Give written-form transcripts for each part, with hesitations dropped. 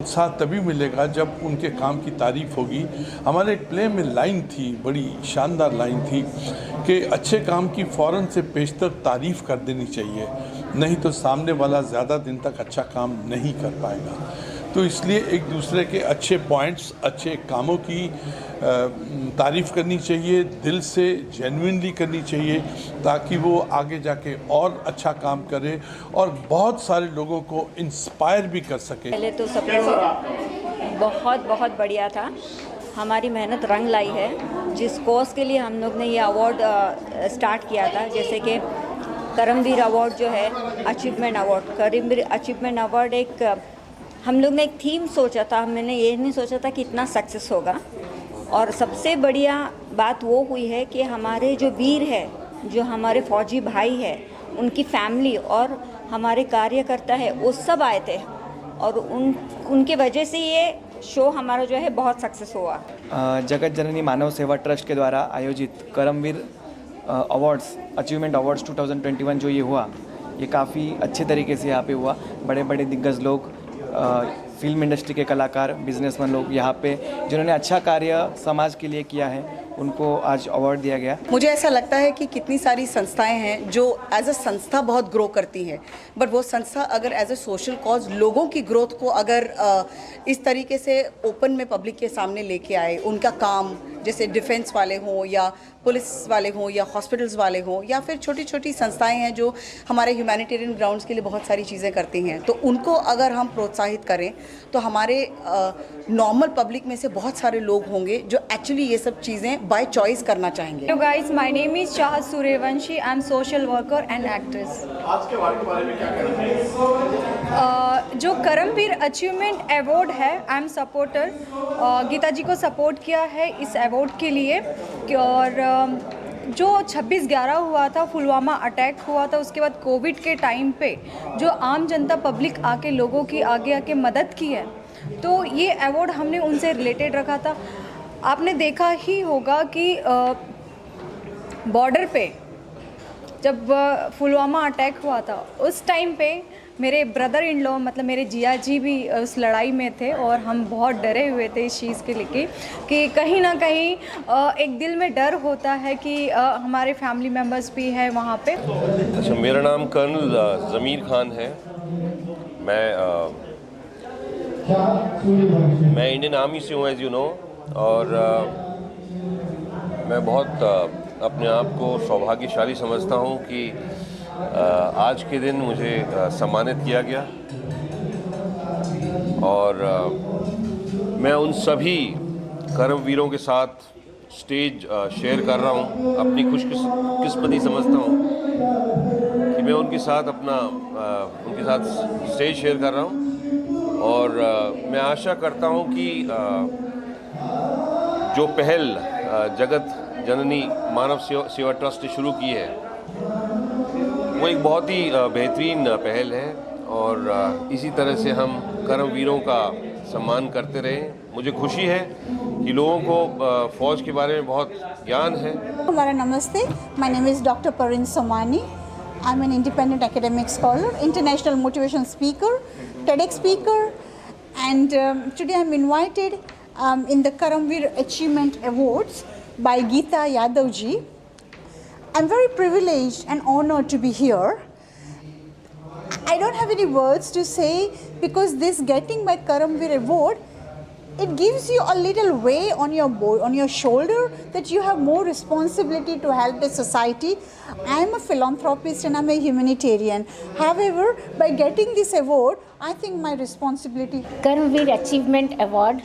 उत्साह तभी मिलेगा जब उनके काम की तारीफ होगी। हमारे एक प्ले में लाइन थी, बड़ी शानदार लाइन थी कि अच्छे काम की फ़ौरन से पेशतर तारीफ़ कर देनी चाहिए, नहीं तो सामने वाला ज़्यादा दिन तक अच्छा काम नहीं कर पाएगा। तो इसलिए एक दूसरे के अच्छे पॉइंट्स, अच्छे कामों की तारीफ़ करनी चाहिए, दिल से जेन्युइनली करनी चाहिए, ताकि वो आगे जाके और अच्छा काम करे और बहुत सारे लोगों को इंस्पायर भी कर सके। पहले तो सब बहुत बहुत बढ़िया था। हमारी मेहनत रंग लाई है। जिस कॉज के लिए हम लोग ने ये अवार्ड स्टार्ट किया था, जैसे कि करमवीर अवार्ड जो है, achievement award, Karamveer achievement award एक हम लोग ने एक थीम सोचा था। मैंने ये नहीं सोचा था कि इतना सक्सेस होगा। और सबसे बढ़िया बात वो हुई है कि हमारे जो वीर है, जो हमारे फौजी भाई है, उनकी फैमिली और हमारे कार्यकर्ता है, वो सब आए थे और उनके वजह से ये शो हमारा जो है बहुत सक्सेस हुआ। जगत जननी मानव सेवा ट्रस्ट के द्वारा आयोजित करमवीर अवार्ड्स, अचीवमेंट अवार्ड्स 2021 जो ये हुआ, ये काफ़ी अच्छे तरीके से यहाँ पे हुआ। बड़े बड़े दिग्गज लोग, फिल्म इंडस्ट्री के कलाकार, बिजनेसमैन लोग यहाँ पे जिन्होंने अच्छा कार्य समाज के लिए किया है, उनको आज अवार्ड दिया गया। मुझे ऐसा लगता है कि कितनी सारी संस्थाएं हैं जो एज अ संस्था बहुत ग्रो करती हैं, बट वो संस्था अगर एज अ सोशल कॉज लोगों की ग्रोथ को अगर इस तरीके से ओपन में पब्लिक के सामने लेके आए, उनका काम जैसे डिफेंस वाले हों या पुलिस वाले हों या हॉस्पिटल्स वाले हों या फिर छोटी छोटी संस्थाएं हैं जो हमारे ह्यूमैनिटेरियन ग्राउंड्स के लिए बहुत सारी चीज़ें करती हैं, तो उनको अगर हम प्रोत्साहित करें तो हमारे नॉर्मल पब्लिक में से बहुत सारे लोग होंगे जो एक्चुअली ये सब चीज़ें बाय चॉइस करना चाहेंगे। Hello guys, my name is Chahat Suryavanshi. I am social worker and actress. आज के बारे में क्या कहना चाहिए? जो करमवीर अचीवमेंट अवार्ड है, आई एम सपोर्टर। गीता जी को सपोर्ट किया है इस अवार्ड के लिए। और जो 26/11 हुआ था, पुलवामा अटैक हुआ था, उसके बाद कोविड के टाइम पे जो आम जनता पब्लिक आके लोगों की आगे आके मदद की है, तो ये अवार्ड हमने उनसे रिलेटेड रखा था। आपने देखा ही होगा कि बॉर्डर पे जब पुलवामा अटैक हुआ था, उस टाइम पे मेरे ब्रदर इन लॉ, मतलब मेरे जिया जी भी उस लड़ाई में थे और हम बहुत डरे हुए थे इस चीज़ के लेके कि कहीं ना कहीं एक दिल में डर होता है कि हमारे फैमिली मेम्बर्स भी हैं वहाँ पे। अच्छा, मेरा नाम कर्नल ज़मीर खान है। मैं इंडियन आर्मी से हूँ, एज़ यू नो, और मैं बहुत अपने आप को सौभाग्यशाली समझता हूँ कि आज के दिन मुझे सम्मानित किया गया। और मैं उन सभी कर्मवीरों के साथ स्टेज शेयर कर रहा हूँ। अपनी खुशकिस्मती समझता हूँ कि मैं उनके साथ स्टेज शेयर कर रहा हूँ। और मैं आशा करता हूँ कि जो पहल जगत जननी मानव सेवा ट्रस्ट ने शुरू की है, वो एक बहुत ही बेहतरीन पहल है और इसी तरह से हम कर्मवीरों का सम्मान करते रहें। मुझे खुशी है कि लोगों को फ़ौज के बारे में बहुत ज्ञान है। हमारा नमस्ते, my name is doctor Parveen Somani. I am an independent academic scholar, international motivation speaker, TEDx speaker, and today I am invited in the Karamveer Achievement Awards by Geeta Yadav ji. I'm very privileged and honored to be here. I don't have any words to say because this getting my Karamveer Award, it gives you a little weight on your shoulder that you have more responsibility to help the society. I am a philanthropist and I'm a humanitarian. However, by getting this award, I think my responsibility. Karmaveer achievement award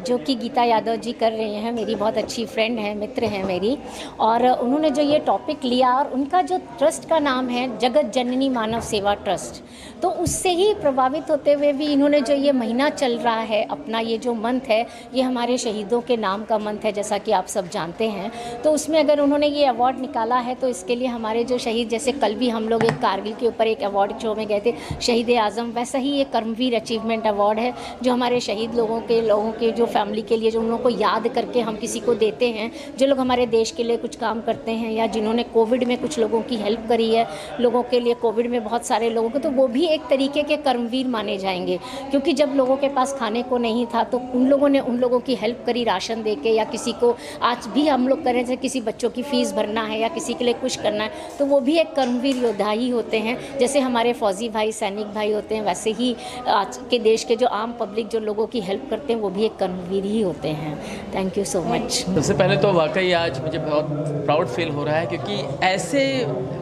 जो कि गीता यादव जी कर रहे हैं, मेरी बहुत अच्छी friend हैं, मित्र हैं मेरी, और उन्होंने जो ये टॉपिक लिया और उनका जो ट्रस्ट का नाम है जगत जननी मानव सेवा ट्रस्ट, तो उससे ही प्रभावित होते हुए भी इन्होंने जो ये महीना चल रहा है अपना, ये जो मंथ है ये हमारे शहीदों के नाम का मंथ है, जैसा कि आप सब जानते हैं। तो उसमें अगर उन्होंने ये अवार्ड निकाला है तो इसके लिए हमारे जो शहीद, जैसे कल भी हम लोग एक कारगिल के ऊपर एक अवार्ड शो में गए थे, शहीद आज़म, वैसा ही ये कर्मवीर अचीवमेंट अवार्ड है जो हमारे शहीद लोगों के जो फैमिली के लिए, जो उन लोगों को याद करके हम किसी को देते हैं, जो लोग हमारे देश के लिए कुछ काम करते हैं या जिन्होंने कोविड में कुछ लोगों की हेल्प करी है, लोगों के लिए कोविड में बहुत सारे लोगों को, तो वो भी एक तरीके के कर्मवीर माने जाएंगे। क्योंकि जब लोगों के पास खाने को नहीं था तो उन लोगों ने उन लोगों की हेल्प करी राशन दे के, या किसी को आज भी हम लोग करें जैसे किसी बच्चों की फ़ीस भरना है या किसी के लिए कुछ करना है, तो वो भी एक कर्मवीर योद्धा ही होते हैं। जैसे हमारे फौजी भाई, सैनिक भाई होते हैं, वैसे ही आज के देश के जो आम पब्लिक जो लोगों की हेल्प करते हैं वो भी एक कर्मवीर ही होते हैं। Thank you so much. सबसे पहले तो वाकई आज मुझे बहुत प्राउड फील हो रहा है, क्योंकि ऐसे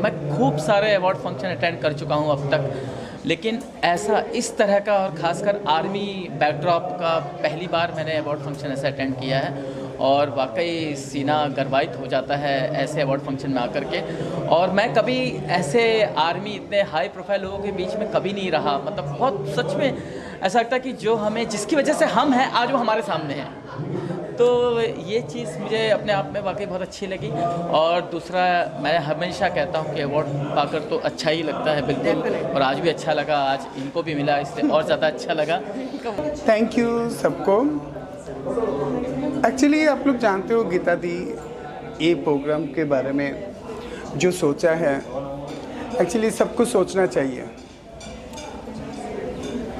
मैं खूब सारे अवार्ड फंक्शन अटेंड कर चुका हूँ अब तक, लेकिन ऐसा इस तरह का और ख़ासकर आर्मी बैकड्रॉप का पहली बार मैंने अवार्ड फंक्शन ऐसा अटेंड किया है, और वाकई सीना गर्वाइत हो जाता है ऐसे अवार्ड फंक्शन में आकर के। और मैं कभी ऐसे आर्मी इतने हाई प्रोफाइल लोगों के बीच में कभी नहीं रहा, मतलब बहुत सच में ऐसा लगता है कि जो हमें, जिसकी वजह से हम हैं आज, वो हमारे सामने हैं। तो ये चीज़ मुझे अपने आप में वाकई बहुत अच्छी लगी। और दूसरा, मैं हमेशा कहता हूँ कि अवार्ड पाकर तो अच्छा ही लगता है, बिल्कुल, और आज भी अच्छा लगा, आज इनको भी मिला, इससे और ज़्यादा अच्छा लगा। थैंक यू सबको। एक्चुअली आप लोग जानते हो गीता दी ये प्रोग्राम के बारे में जो सोचा है, एक्चुअली सबको सोचना चाहिए।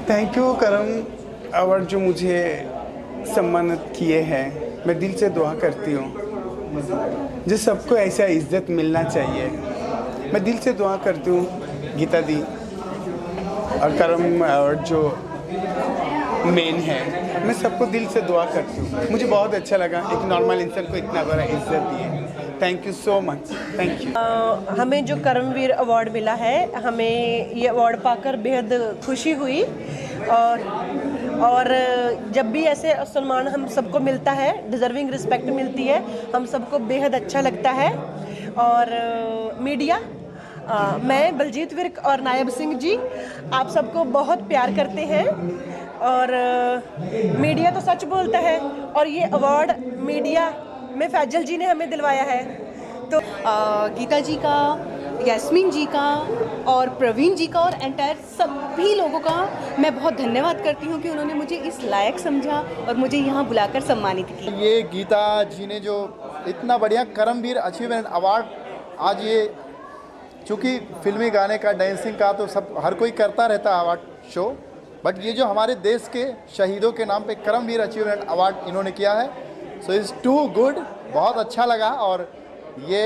थैंक यू करम अवार्ड जो मुझे सम्मानित किए हैं, मैं दिल से दुआ करती हूँ जो सबको ऐसा इज्जत मिलना चाहिए। मैं दिल से दुआ करती हूँ गीता दी और करम अवार्ड जो मेन है, मैं सबको दिल से दुआ करती हूँ। मुझे बहुत अच्छा लगा एक नॉर्मल इंसान को इतना बड़ा इज्जत दिए। Thank you so much. Thank you. हमें जो कर्मवीर अवार्ड मिला है, हमें ये अवार्ड पाकर बेहद खुशी हुई, और जब भी ऐसे सम्मान हम सबको मिलता है, डिज़र्विंग रिस्पेक्ट मिलती है, हम सबको बेहद अच्छा लगता है। और मीडिया, मैं बलजीत विर्क और नायब सिंह जी आप सबको बहुत प्यार करते हैं, और मीडिया तो सच बोलता है, और ये अवार्ड मीडिया में फैजल जी ने हमें दिलवाया है। तो गीता जी का, यास्मीन जी का और प्रवीण जी का और एंटायर सभी लोगों का मैं बहुत धन्यवाद करती हूँ कि उन्होंने मुझे इस लायक समझा और मुझे यहाँ बुलाकर सम्मानित किया। ये गीता जी ने जो इतना बढ़िया करमवीर अचीवमेंट अवार्ड, आज ये चूँकि फिल्मी गाने का, डांसिंग का तो सब हर कोई करता रहता है अवार्ड शो, बट ये जो हमारे देश के शहीदों के नाम पे करमवीर अचीवमेंट अवार्ड इन्होंने किया है, सो इज़ टू गुड। बहुत अच्छा लगा, और ये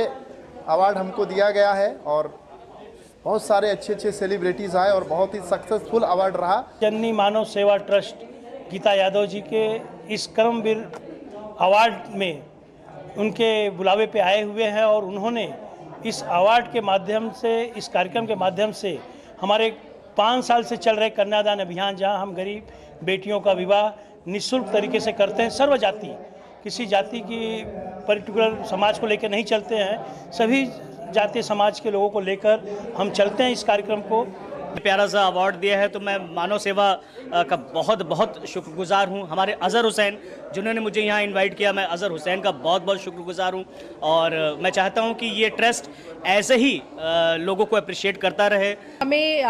अवार्ड हमको दिया गया है, और बहुत सारे अच्छे अच्छे सेलिब्रिटीज़ आए और बहुत ही सक्सेसफुल अवार्ड रहा। जननी मानव सेवा ट्रस्ट गीता यादव जी के इस कर्मवीर अवार्ड में उनके बुलावे पे आए हुए हैं, और उन्होंने इस अवार्ड के माध्यम से, इस कार्यक्रम के माध्यम से हमारे 5 साल से चल रहे कन्यादान अभियान, जहां हम गरीब बेटियों का विवाह निःशुल्क तरीके से करते हैं, सर्वजाति, किसी जाति की पर्टिकुलर समाज को लेकर नहीं चलते हैं, सभी जातीय समाज के लोगों को लेकर हम चलते हैं इस कार्यक्रम को। प्यारा सा अवार्ड दिया है तो मैं मानव सेवा का बहुत बहुत शुक्रगुजार हूँ। हमारे अज़हर हुसैन जिन्होंने मुझे यहाँ इनवाइट किया, मैं अज़हर हुसैन का बहुत बहुत शुक्रगुजार हूँ, और मैं चाहता हूँ कि ये ट्रस्ट ऐसे ही लोगों को अप्रिशिएट करता रहे। हमें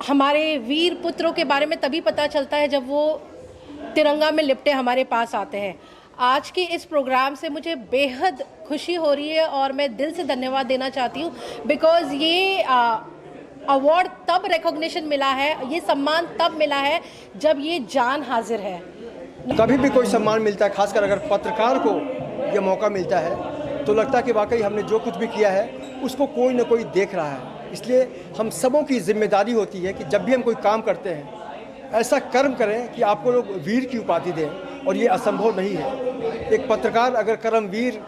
हमारे वीर पुत्रों के बारे में तभी पता चलता है जब वो तिरंगा में लिपटे हमारे पास आते हैं। आज के इस प्रोग्राम से मुझे बेहद खुशी हो रही है, और मैं दिल से धन्यवाद देना चाहती हूँ, बिकॉज़ ये अवार्ड तब रिकॉग्निशन मिला है, ये सम्मान तब मिला है जब ये जान हाजिर है। कभी भी कोई सम्मान मिलता है, खासकर अगर पत्रकार को ये मौका मिलता है, तो लगता है कि वाकई हमने जो कुछ भी किया है उसको कोई ना कोई देख रहा है। इसलिए हम सबों की जिम्मेदारी होती है कि जब भी हम कोई काम करते हैं, ऐसा कर्म करें कि आपको लोग वीर की उपाधि दें, और ये असंभव नहीं है। एक पत्रकार अगर कर्मवीर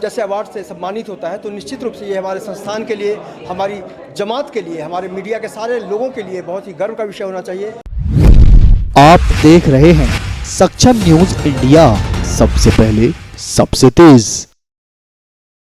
जैसे अवार्ड से सम्मानित होता है, तो निश्चित रूप से ये हमारे संस्थान के लिए, हमारी जमात के लिए, हमारे मीडिया के सारे लोगों के लिए बहुत ही गर्व का विषय होना चाहिए। आप देख रहे हैं सक्षम न्यूज़ इंडिया, सबसे पहले सबसे तेज।